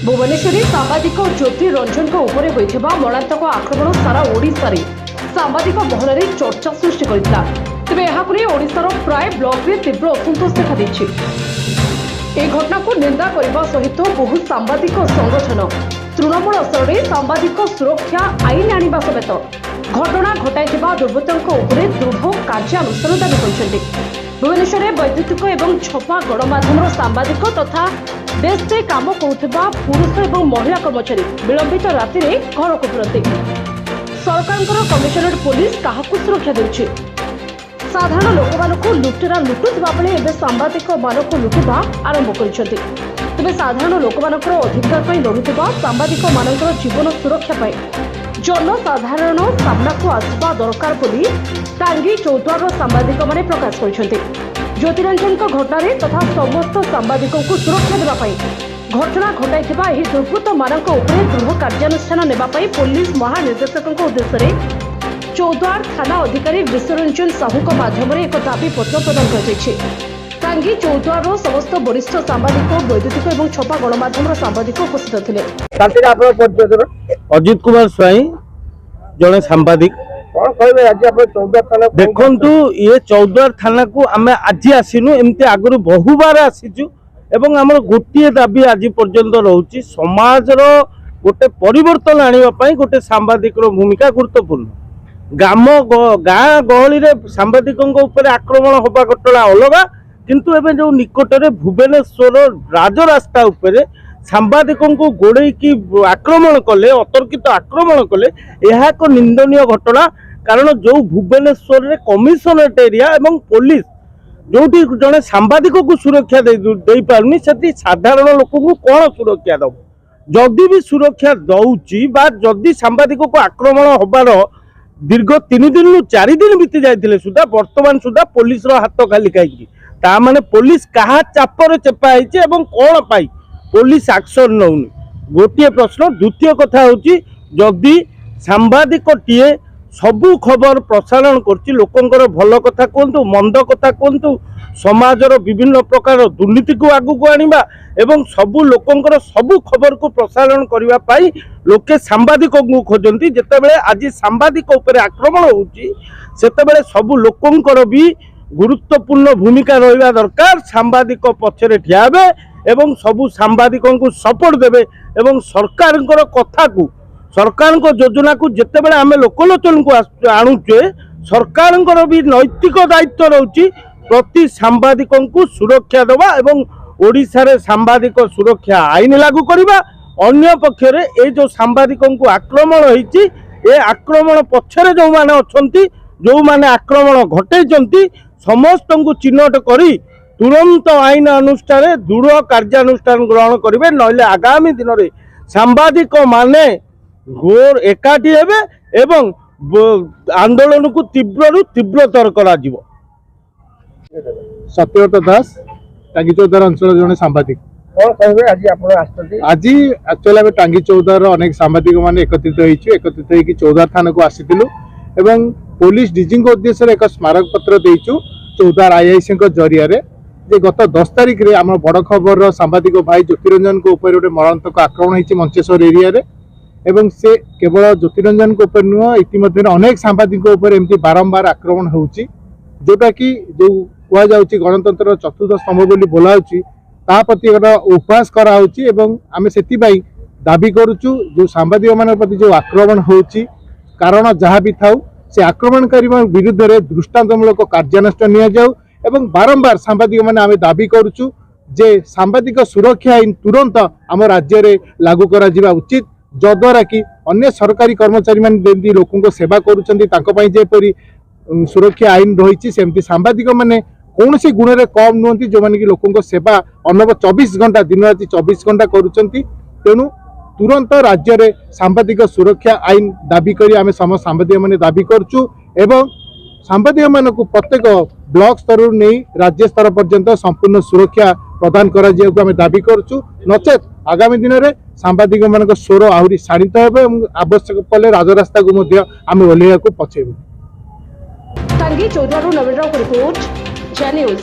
भुवनेश्वर सांबादिक ज्योति रंजन उपरे होइथिबा मरणात्मक आक्रमण सारा ओडिशा रे सांबादिक महल में चर्चा सृष्टि करथिला। तेबे एहाकु नै ओडिशार प्राय ब्लॉक रे तीव्र असंतोष देखा दैछि। ए घटना को निंदा करबा सहित बहु सांबादिक संगठन तृणमूल स्तर में सांबादिक सुरक्षा आईन आनिबा समेत घटना घटाइथिबा दुर्बृत्तक उपरे दृढ़ कार्यानुष्ठान दाबी करछन्ति। भुवनेश्वर वैद्युतिक एवं छपा गणमाध्यम सांबादिक तथा देश से काम करुवा पुरुष और महिला कर्मचारी विलंबित राति घर को फेरती। सरकार कमिशनरेट पुलिस क्या सुरक्षा देउछि। साधारण लोक मानक लुटेरा लुटुवा बेले एवं सांबादिक मानक लुटिबा आरंभ करिसेंति। तेबे साधारण लोक मानकर अधिकार पई लढुथिबा सांबादिक मानकर जीवन सुरक्षा पई जनसाधारण सामना को आसवा दरकार बोली टांगी चौद्वार सांबादिक माने प्रकाश करिसेंति। ज्योतिरंजन घटना तथा समस्त सांबादिकों को सुरक्षा देवाई घटना घटाइथिबा एही दुर्बृत्त मानक उपरे दृढ़ कार्यानुष्ठान नेबाई पुलिस महानिर्देशक उद्देश्य चौद्वार थाना अधिकारी विश्वरंजन साहू माध्यम एक दाबी पत्र प्रदान कर टांगी चौद्वार समस्त वरिष्ठ सांबादिक वैद्युतिक और छपा गणमाध्यम सांबादिक उपस्थित थे। अजित कुमार स्वाई जड़े सांबादिक देखु ये चौद्वार थाना को आम आज आसीनु एमती आगु बहु बार आसीचु एवं आम गोटे दाबी आज पर्यंत रोचे समाज गोटे परिवर्तन आने गोटे सांबादिक भूमिका गुरुत्वपूर्ण। गाँ गहली सांबादिकों आक्रमण होगा घटना अलग किंतु एवं जो निकटरे भुवनेश्वर राजरास्ता उपरे सांबादिकों को गोड़े की आक्रमण कले अतर्कित आक्रमण कले यह एक निंदनीय घटना। कारण जो भुवनेश्वर रे कमिशनरेट एरिया एवं पुलिस जो जड़े सांबादिक को सुरक्षा दे पारनी से साधारण लोक को कौन सुरक्षा दब जदि भी सुरक्षा दौची जदि सांबादिक को आक्रमण होबार दीर्घ 3 दिन 4 दिन बीती जाते सुधा वर्तमान सुधा पुलिस हाथ खाली कहीं ताने पुलिस क्या चापर चेपाई कौन पाई पुलिस एक्शन नौनी गोटे प्रश्न। द्वितीय कथा हूँ जदि सांबादिक टीए सबू खबर प्रसारण करछि लोकंकर भल कथा कहतु मंद कथा कहतु समाजर विभिन्न प्रकार दुर्नीति को आगु को आनिबा एवं सबू लोकंकर सबू खबर को प्रसारण करिवा पाई लोके सांबादिक को खोजंती। जेतेबेले आज सांबादिक उपरे आक्रमण होउछि सेतेबेले सबू लोकंकर भी गुरुत्वपूर्ण भूमिका रहिबा दरकार। सांबादिक पछरे ठियाबे एवं सबू सांबादिकों को सपोर्ट देबे एवं सरकारकर कथा को सरकार को योजना को जितेबाला आम लोकलोचन को आणुचे सरकार भी नैतिक दायित्व रोचे प्रति सांबादिकों को सुरक्षा देवा एवं ओडिशा रे सांबादिक सुरक्षा आईन लागू करवा। अन्य पक्षरे ये जो सांबादिकों को आक्रमण होती ए आक्रमण पक्षरे जो माने अछंती जो माने आक्रमण घटेचंती समस्त को चिन्हट करी तुरंत आईन अनुष्ठान दृढ़ कार्यानुष्ठान ग्रहण करेंगे नहले आगामी दिन में सांबादिक माने घोर एकाठी हेबे एवं आंदोलन को तीव्र तीव्रतर करा जीवो। सत्यव्रत दास टांगी चौद्वार अंचल जड़े सांबादिक आज एक्चुअली आम टांगी चौद्वार अनेक सांबादिक मान एकत्रित होगी चौद्वार थाना को आसीलु एवं पुलिस डीजी उद्देश्य एक स्मारक पत्र देचु चौद्वार आईआईसी जरिया जे गत 10 तारिख रे आम बड़ खबर सांबादिक भाई ज्योतिरंजन को ऊपर गोटे मरणात्मक आक्रमण होती मंचेश्वर एरिया रे एवं से केवल ज्योतिरंजन को ऊपर नुह इतिमध्य अनेक सांबादिक एमती बारंबार आक्रमण होउची जोटा कि जो कुआ जाउची गणतंत्र चतुर्थ स्तंभ बोली बोलाउची ता प्रति उपहास कराउची एवं आमे सेति पई दाबी करूचु जो सांबादिक मान प्रति जो आक्रमण होउची कारण जहाँ भी थाउ से आक्रमणकारी विरुद्ध रे दृष्टांतमूलक कार्यानुष्ठान निया जाउ एवं बारंबार सांबादिक माने आमे दाबी करूचु जे सांबादिक सुरक्षा आईन तुरंत आम राज्य रे लागू करा जिबा उचित जद्वारा कि अन्य सरकारी कर्मचारी मान लोकों को सेवा करुँच जेपरी सुरक्षा आईन रही सेमती सांबादिक माने कौन सी गुण में कम नुहति जो मैंने कि लोकों सेवा अनब 24 घंटा दिन राति 24 घंटा करुँच तेणु तुरंत राज्य में सांबादिक सुरक्षा आईन दाबी करी आमे समस्त सांबादिक माने दाबी करचु एवं सांबादिक मानक प्रत्येक ब्लॉक स्तर नहीं राज्य स्तर पर्यंत संपूर्ण सुरक्षा प्रदान करा जिया आमे दाबी करचु नचेत आगामी दिन में सांबादिक मान स्वर आहरी शाणित हे आवश्यक पड़े राजरास्ता को आम ओल्लैया को पछेबू। टांगी चौद्वार नवीन राव रिपोर्ट, जय न्यूज।